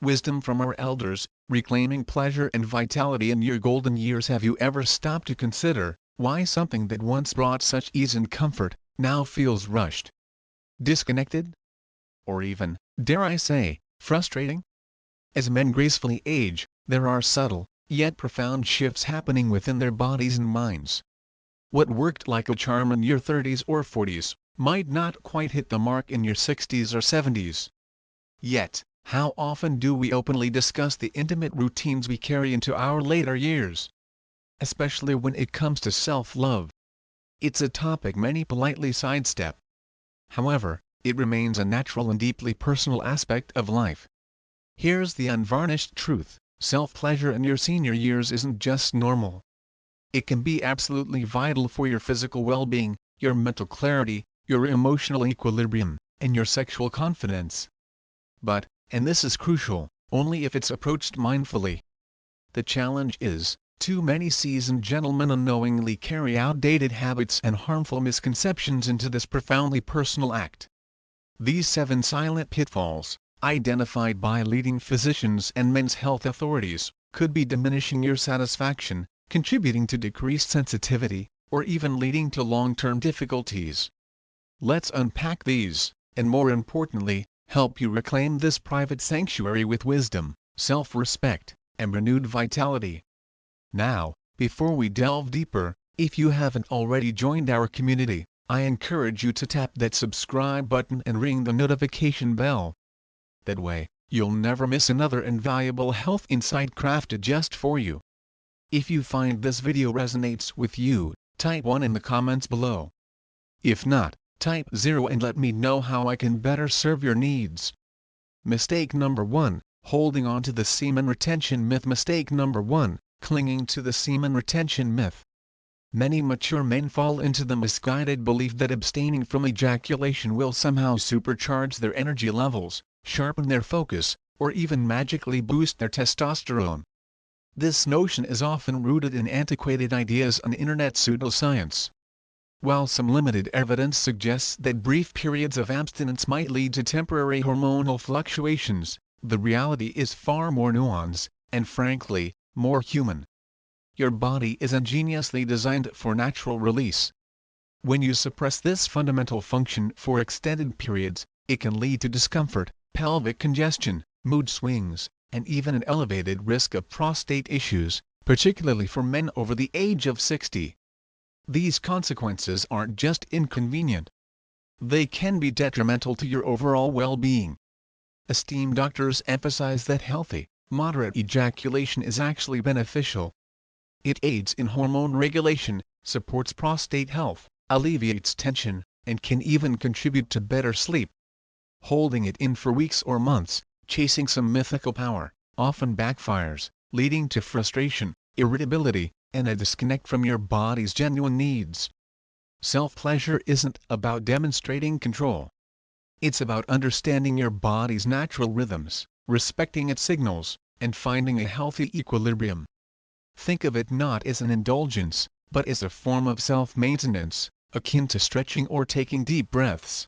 wisdom from our elders, reclaiming pleasure and vitality in your golden years. Have you ever stopped to consider why something that once brought such ease and comfort now feels rushed, disconnected, or even, dare I say, frustrating? As men gracefully age, there are subtle, yet profound shifts happening within their bodies and minds. What worked like a charm in your 30s or 40s, might not quite hit the mark in your 60s or 70s. Yet, how often do we openly discuss the intimate routines we carry into our later years? Especially when it comes to self-love. It's a topic many politely sidestep. However, it remains a natural and deeply personal aspect of life. Here's the unvarnished truth: self-pleasure in your senior years isn't just normal. It can be absolutely vital for your physical well-being, your mental clarity, your emotional equilibrium, and your sexual confidence. But, and this is crucial, only if it's approached mindfully. The challenge is, too many seasoned gentlemen unknowingly carry outdated habits and harmful misconceptions into this profoundly personal act. These 7 silent pitfalls, identified by leading physicians and men's health authorities, could be diminishing your satisfaction, contributing to decreased sensitivity, or even leading to long-term difficulties. Let's unpack these, and more importantly, help you reclaim this private sanctuary with wisdom, self-respect, and renewed vitality. Now, before we delve deeper, if you haven't already joined our community, I encourage you to tap that subscribe button and ring the notification bell. That way, you'll never miss another invaluable health insight crafted just for you. If you find this video resonates with you, type 1 in the comments below. If not, type 0 and let me know how I can better serve your needs. Mistake number 1, holding on to the semen retention myth. Mistake number 1, clinging to the semen retention myth. Many mature men fall into the misguided belief that abstaining from ejaculation will somehow supercharge their energy levels, sharpen their focus, or even magically boost their testosterone. This notion is often rooted in antiquated ideas and internet pseudoscience. While some limited evidence suggests that brief periods of abstinence might lead to temporary hormonal fluctuations, the reality is far more nuanced, and frankly, more human. Your body is ingeniously designed for natural release. When you suppress this fundamental function for extended periods, it can lead to discomfort, pelvic congestion, mood swings, and even an elevated risk of prostate issues, particularly for men over the age of 60. These consequences aren't just inconvenient. They can be detrimental to your overall well-being. Esteemed doctors emphasize that healthy, moderate ejaculation is actually beneficial. It aids in hormone regulation, supports prostate health, alleviates tension, and can even contribute to better sleep. Holding it in for weeks or months, chasing some mythical power, often backfires, leading to frustration, irritability, and a disconnect from your body's genuine needs. Self-pleasure isn't about demonstrating control. It's about understanding your body's natural rhythms, respecting its signals, and finding a healthy equilibrium. Think of it not as an indulgence, but as a form of self-maintenance, akin to stretching or taking deep breaths.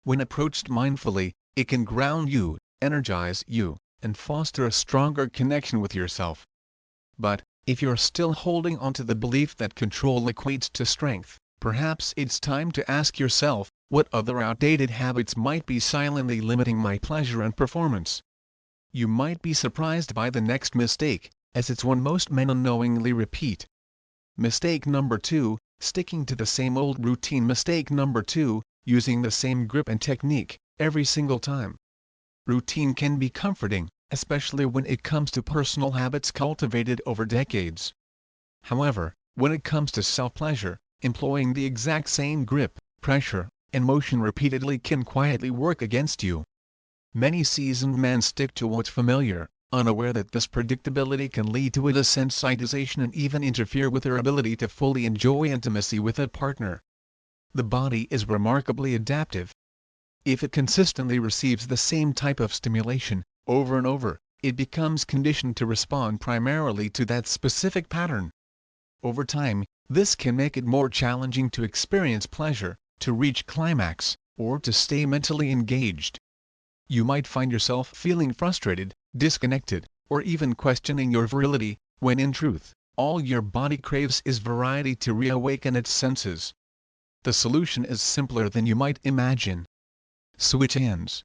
When approached mindfully, it can ground you, energize you, and foster a stronger connection with yourself. But, if you're still holding on to the belief that control equates to strength, perhaps it's time to ask yourself, what other outdated habits might be silently limiting my pleasure and performance? You might be surprised by the next mistake, as it's one most men unknowingly repeat. Mistake number 2, sticking to the same old routine. Mistake number 2, using the same grip and technique, every single time. Routine can be comforting, especially when it comes to personal habits cultivated over decades. However, when it comes to self-pleasure, employing the exact same grip, pressure, and motion repeatedly can quietly work against you. Many seasoned men stick to what's familiar, unaware that this predictability can lead to a desensitization and even interfere with their ability to fully enjoy intimacy with a partner. The body is remarkably adaptive. If it consistently receives the same type of stimulation, over and over, it becomes conditioned to respond primarily to that specific pattern. Over time, this can make it more challenging to experience pleasure, to reach climax, or to stay mentally engaged. You might find yourself feeling frustrated, disconnected, or even questioning your virility, when in truth, all your body craves is variety to reawaken its senses. The solution is simpler than you might imagine. Switch hands.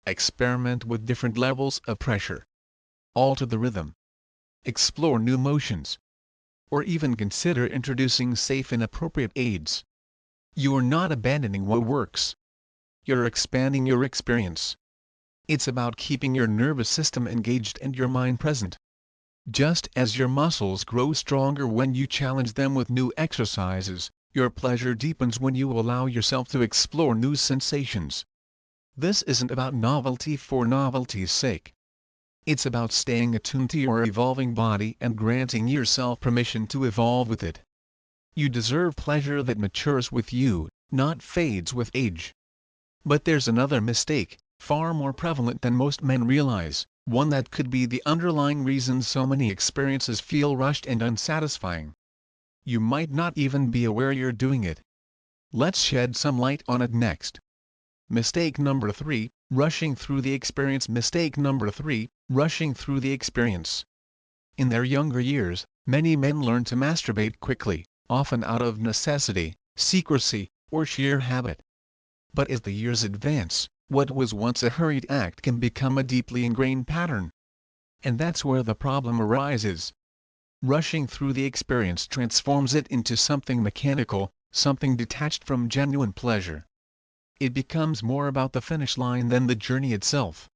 Experiment with different levels of pressure. Alter the rhythm. Explore new motions. Or even consider introducing safe and appropriate aids. You're not abandoning what works. You're expanding your experience. It's about keeping your nervous system engaged and your mind present. Just as your muscles grow stronger when you challenge them with new exercises, your pleasure deepens when you allow yourself to explore new sensations. This isn't about novelty for novelty's sake. It's about staying attuned to your evolving body and granting yourself permission to evolve with it. You deserve pleasure that matures with you, not fades with age. But there's another mistake, far more prevalent than most men realize, one that could be the underlying reason so many experiences feel rushed and unsatisfying. You might not even be aware you're doing it. Let's shed some light on it next. Mistake number 3, rushing through the experience. Mistake number 3, rushing through the experience. In their younger years, many men learn to masturbate quickly, often out of necessity, secrecy, or sheer habit. But as the years advance, what was once a hurried act can become a deeply ingrained pattern. And that's where the problem arises. Rushing through the experience transforms it into something mechanical, something detached from genuine pleasure. It becomes more about the finish line than the journey itself.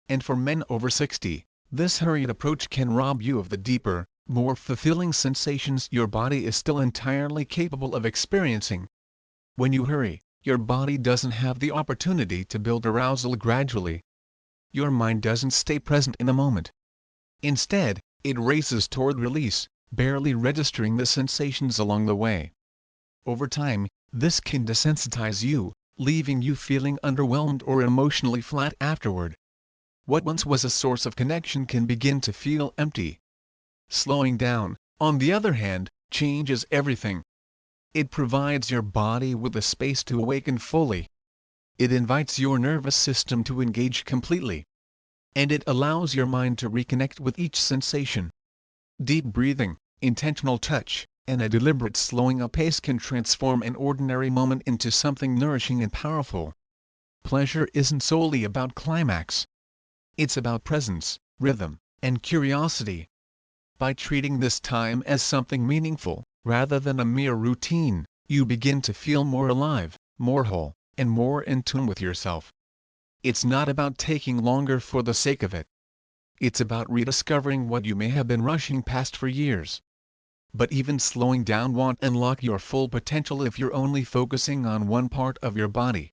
And for men over 60, this hurried approach can rob you of the deeper, more fulfilling sensations your body is still entirely capable of experiencing. When you hurry, your body doesn't have the opportunity to build arousal gradually. Your mind doesn't stay present in the moment. Instead, it races toward release, barely registering the sensations along the way. Over time, this can desensitize you, leaving you feeling underwhelmed or emotionally flat afterward. What once was a source of connection can begin to feel empty. Slowing down, on the other hand, changes everything. It provides your body with the space to awaken fully. It invites your nervous system to engage completely. And it allows your mind to reconnect with each sensation. Deep breathing, intentional touch, and a deliberate slowing of pace can transform an ordinary moment into something nourishing and powerful. Pleasure isn't solely about climax. It's about presence, rhythm, and curiosity. By treating this time as something meaningful, rather than a mere routine, you begin to feel more alive, more whole, and more in tune with yourself. It's not about taking longer for the sake of it. It's about rediscovering what you may have been rushing past for years. But even slowing down won't unlock your full potential if you're only focusing on one part of your body.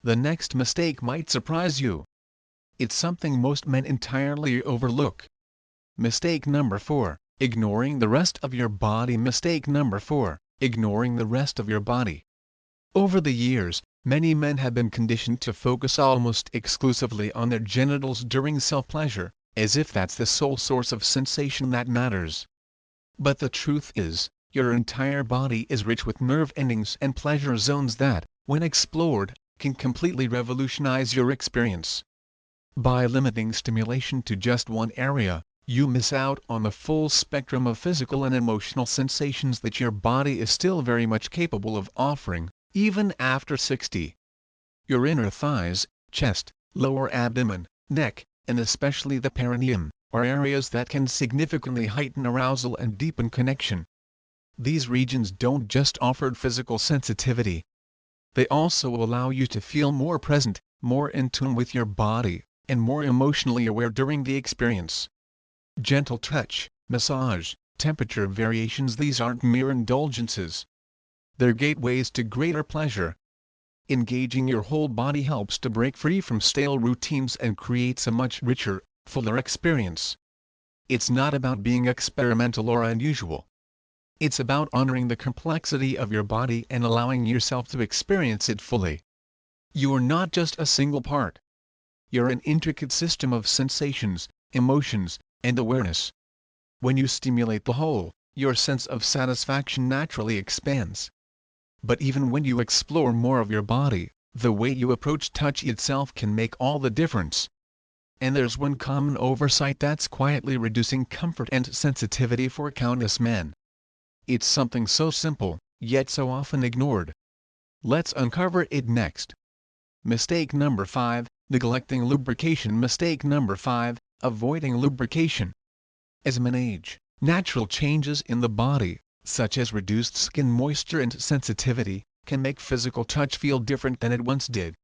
The next mistake might surprise you. It's something most men entirely overlook. Mistake number 4, ignoring the rest of your body. Mistake number 4, ignoring the rest of your body. Over the years, many men have been conditioned to focus almost exclusively on their genitals during self-pleasure, as if that's the sole source of sensation that matters. But the truth is, your entire body is rich with nerve endings and pleasure zones that, when explored, can completely revolutionize your experience. By limiting stimulation to just one area, you miss out on the full spectrum of physical and emotional sensations that your body is still very much capable of offering, even after 60. Your inner thighs, chest, lower abdomen, neck, and especially the perineum, are areas that can significantly heighten arousal and deepen connection. These regions don't just offer physical sensitivity. They also allow you to feel more present, more in tune with your body, and more emotionally aware during the experience. Gentle touch, massage, temperature variations — these aren't mere indulgences. They're gateways to greater pleasure. Engaging your whole body helps to break free from stale routines and creates a much richer, fuller experience. It's not about being experimental or unusual. It's about honoring the complexity of your body and allowing yourself to experience it fully. You're not just a single part. You're an intricate system of sensations, emotions, and awareness. When you stimulate the whole, your sense of satisfaction naturally expands. But even when you explore more of your body, the way you approach touch itself can make all the difference. And there's one common oversight that's quietly reducing comfort and sensitivity for countless men. It's something so simple, yet so often ignored. Let's uncover it next. Mistake number 5, neglecting lubrication. Mistake number 5, avoiding lubrication. As men age, natural changes in the body, such as reduced skin moisture and sensitivity, can make physical touch feel different than it once did.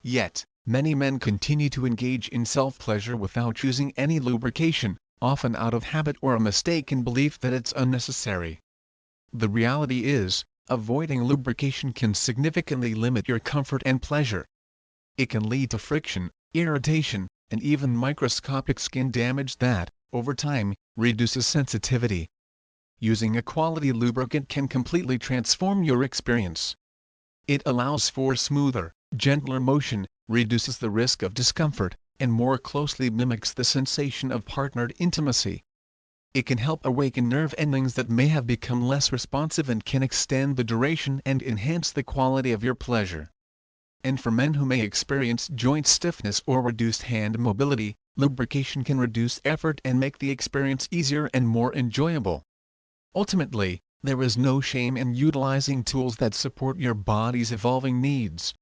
Yet, many men continue to engage in self-pleasure without using any lubrication, often out of habit or a mistaken belief that it's unnecessary. The reality is, avoiding lubrication can significantly limit your comfort and pleasure. It can lead to friction, irritation, and even microscopic skin damage that, over time, reduces sensitivity. Using a quality lubricant can completely transform your experience. It allows for smoother, gentler motion, reduces the risk of discomfort, and more closely mimics the sensation of partnered intimacy. It can help awaken nerve endings that may have become less responsive and can extend the duration and enhance the quality of your pleasure. And for men who may experience joint stiffness or reduced hand mobility, lubrication can reduce effort and make the experience easier and more enjoyable. Ultimately, there is no shame in utilizing tools that support your body's evolving needs.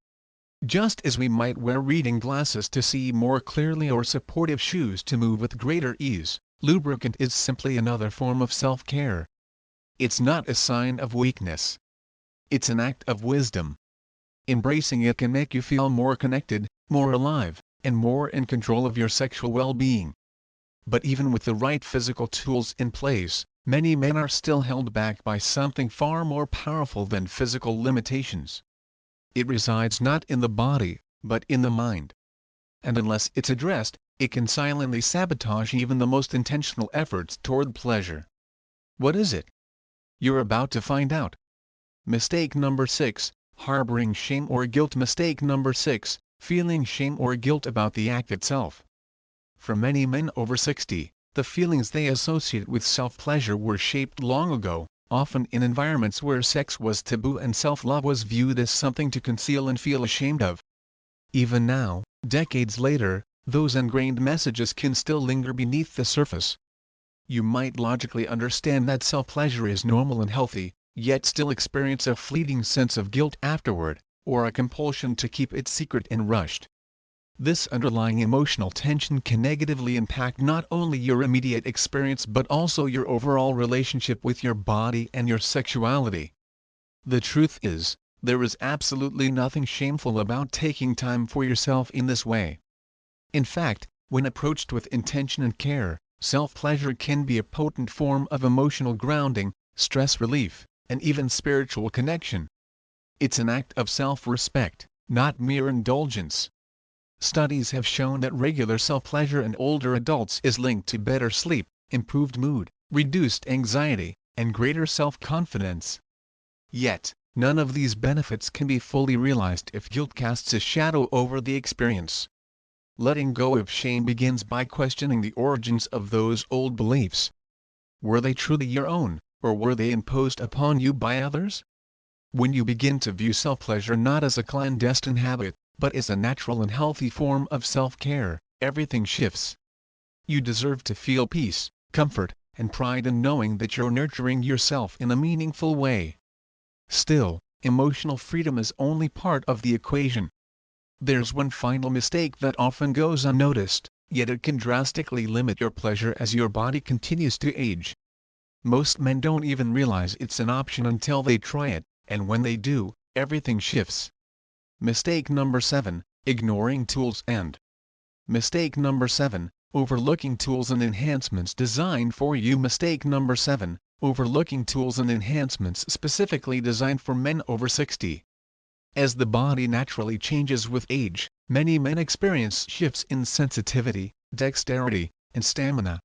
Just as we might wear reading glasses to see more clearly or supportive shoes to move with greater ease, lubricant is simply another form of self-care. It's not a sign of weakness. It's an act of wisdom. Embracing it can make you feel more connected, more alive, and more in control of your sexual well-being. But even with the right physical tools in place, many men are still held back by something far more powerful than physical limitations. It resides not in the body, but in the mind. And unless it's addressed, it can silently sabotage even the most intentional efforts toward pleasure. What is it? You're about to find out. Mistake number 6, harboring shame or guilt. Mistake number 6, feeling shame or guilt about the act itself. For many men over 60, the feelings they associate with self-pleasure were shaped long ago, often in environments where sex was taboo and self-love was viewed as something to conceal and feel ashamed of. Even now, decades later, those ingrained messages can still linger beneath the surface. You might logically understand that self-pleasure is normal and healthy, yet still experience a fleeting sense of guilt afterward, or a compulsion to keep it secret and rushed. This underlying emotional tension can negatively impact not only your immediate experience but also your overall relationship with your body and your sexuality. The truth is, there is absolutely nothing shameful about taking time for yourself in this way. In fact, when approached with intention and care, self-pleasure can be a potent form of emotional grounding, stress relief, and even spiritual connection. It's an act of self-respect, not mere indulgence. Studies have shown that regular self-pleasure in older adults is linked to better sleep, improved mood, reduced anxiety, and greater self-confidence. Yet, none of these benefits can be fully realized if guilt casts a shadow over the experience. Letting go of shame begins by questioning the origins of those old beliefs. Were they truly your own, or were they imposed upon you by others? When you begin to view self-pleasure not as a clandestine habit, but as a natural and healthy form of self-care, everything shifts. You deserve to feel peace, comfort, and pride in knowing that you're nurturing yourself in a meaningful way. Still, emotional freedom is only part of the equation. There's one final mistake that often goes unnoticed, yet it can drastically limit your pleasure as your body continues to age. Most men don't even realize it's an option until they try it, and when they do, everything shifts. Mistake number 7, ignoring tools and. Mistake number 7, overlooking tools and enhancements designed for you. Mistake number 7, overlooking tools and enhancements specifically designed for men over 60. As the body naturally changes with age, many men experience shifts in sensitivity, dexterity, and stamina.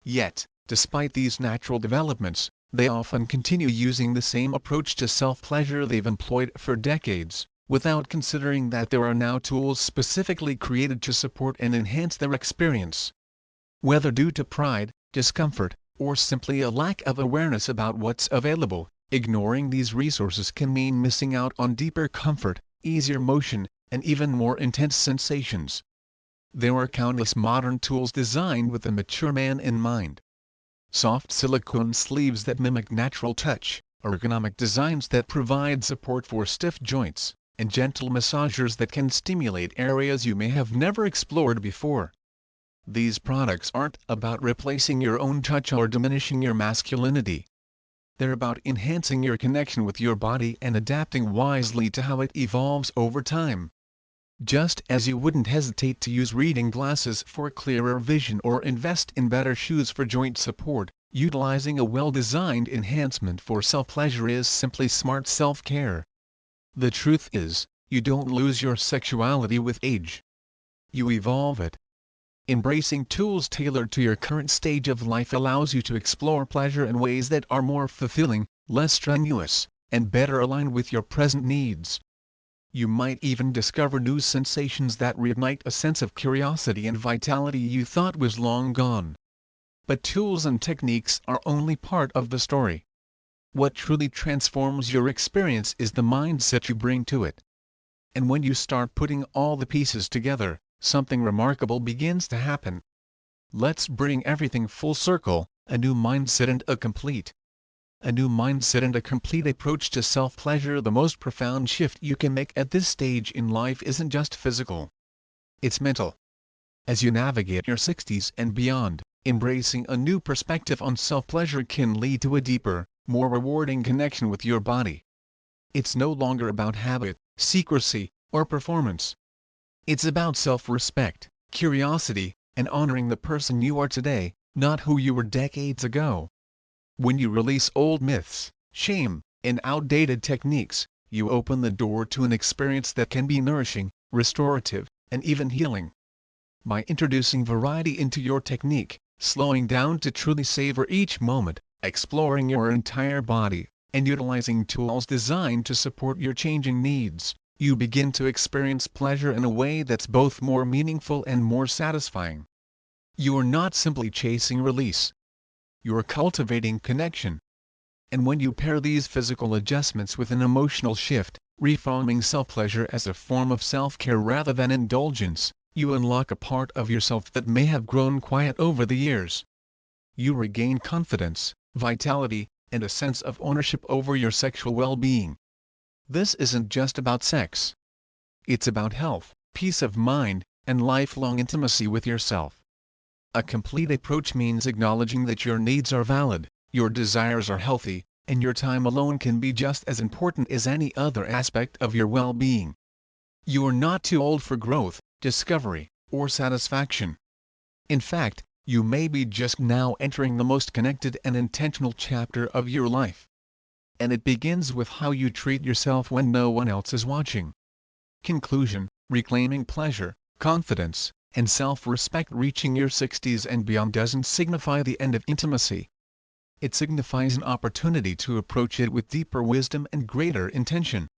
Yet, despite these natural developments, they often continue using the same approach to self-pleasure they've employed for decades, without considering that there are now tools specifically created to support and enhance their experience. Whether due to pride, discomfort, or simply a lack of awareness about what's available, ignoring these resources can mean missing out on deeper comfort, easier motion, and even more intense sensations. There are countless modern tools designed with the mature man in mind. Soft silicone sleeves that mimic natural touch, ergonomic designs that provide support for stiff joints, and gentle massagers that can stimulate areas you may have never explored before. These products aren't about replacing your own touch or diminishing your masculinity. They're about enhancing your connection with your body and adapting wisely to how it evolves over time. Just as you wouldn't hesitate to use reading glasses for clearer vision or invest in better shoes for joint support, utilizing a well-designed enhancement for self-pleasure is simply smart self-care. The truth is, you don't lose your sexuality with age. You evolve it. Embracing tools tailored to your current stage of life allows you to explore pleasure in ways that are more fulfilling, less strenuous, and better aligned with your present needs. You might even discover new sensations that reignite a sense of curiosity and vitality you thought was long gone. But tools and techniques are only part of the story. What truly transforms your experience is the mindset you bring to it. And when you start putting all the pieces together, something remarkable begins to happen. Let's bring everything full circle, a new mindset and a complete approach to self-pleasure. The most profound shift you can make at this stage in life isn't just physical. It's mental. As you navigate your 60s and beyond, embracing a new perspective on self-pleasure can lead to a deeper, more rewarding connection with your body. It's no longer about habit, secrecy, or performance. It's about self-respect, curiosity, and honoring the person you are today, not who you were decades ago. When you release old myths, shame, and outdated techniques, you open the door to an experience that can be nourishing, restorative, and even healing. By introducing variety into your technique, slowing down to truly savor each moment, exploring your entire body, and utilizing tools designed to support your changing needs, you begin to experience pleasure in a way that's both more meaningful and more satisfying. You are not simply chasing release. You are cultivating connection. And when you pair these physical adjustments with an emotional shift, reframing self-pleasure as a form of self-care rather than indulgence, you unlock a part of yourself that may have grown quiet over the years. You regain confidence, vitality, and a sense of ownership over your sexual well-being. This isn't just about sex. It's about health, peace of mind, and lifelong intimacy with yourself. A complete approach means acknowledging that your needs are valid, your desires are healthy, and your time alone can be just as important as any other aspect of your well-being. You are not too old for growth, discovery, or satisfaction. In fact, you may be just now entering the most connected and intentional chapter of your life. And it begins with how you treat yourself when no one else is watching. Conclusion: reclaiming pleasure, confidence, and self-respect. Reaching your 60s and beyond doesn't signify the end of intimacy. It signifies an opportunity to approach it with deeper wisdom and greater intention.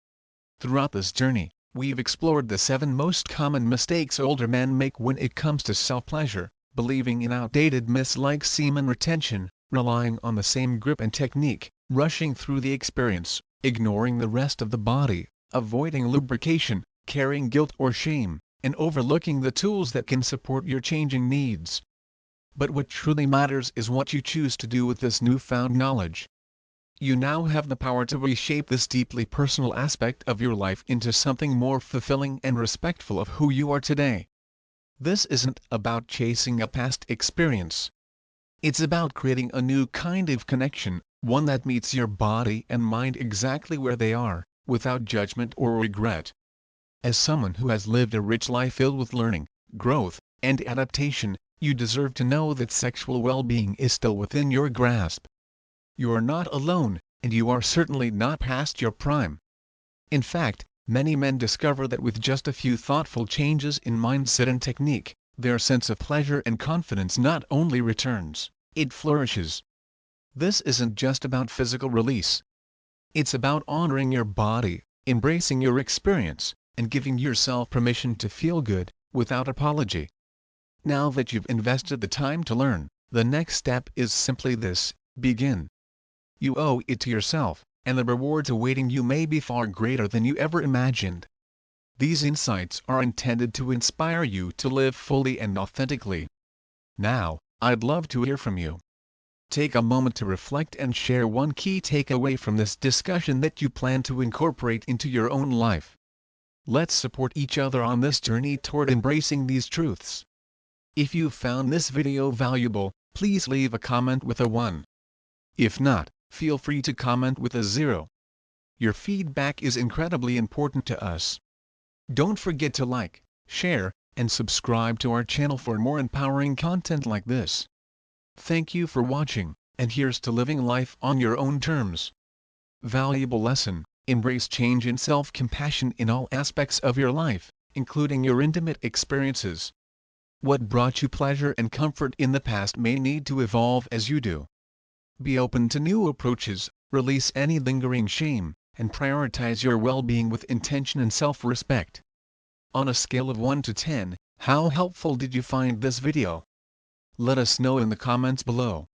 Throughout this journey, we've explored the 7 most common mistakes older men make when it comes to self-pleasure: believing in outdated myths like semen retention, relying on the same grip and technique, rushing through the experience, ignoring the rest of the body, avoiding lubrication, carrying guilt or shame, and overlooking the tools that can support your changing needs. But what truly matters is what you choose to do with this newfound knowledge. You now have the power to reshape this deeply personal aspect of your life into something more fulfilling and respectful of who you are today. This isn't about chasing a past experience. It's about creating a new kind of connection, one that meets your body and mind exactly where they are, without judgment or regret. As someone who has lived a rich life filled with learning, growth, and adaptation, you deserve to know that sexual well-being is still within your grasp. You are not alone, and you are certainly not past your prime. In fact, many men discover that with just a few thoughtful changes in mindset and technique, their sense of pleasure and confidence not only returns, it flourishes. This isn't just about physical release. It's about honoring your body, embracing your experience, and giving yourself permission to feel good, without apology. Now that you've invested the time to learn, the next step is simply this: begin. You owe it to yourself, and the rewards awaiting you may be far greater than you ever imagined. These insights are intended to inspire you to live fully and authentically. Now, I'd love to hear from you. Take a moment to reflect and share one key takeaway from this discussion that you plan to incorporate into your own life. Let's support each other on this journey toward embracing these truths. If you found this video valuable, please leave a comment with a 1. If not, feel free to comment with a 0. Your feedback is incredibly important to us. Don't forget to like, share, and subscribe to our channel for more empowering content like this. Thank you for watching, and here's to living life on your own terms. Valuable lesson: embrace change and self-compassion in all aspects of your life, including your intimate experiences. What brought you pleasure and comfort in the past may need to evolve as you do. Be open to new approaches, release any lingering shame, and prioritize your well-being with intention and self-respect. On a scale of 1 to 10, how helpful did you find this video? Let us know in the comments below.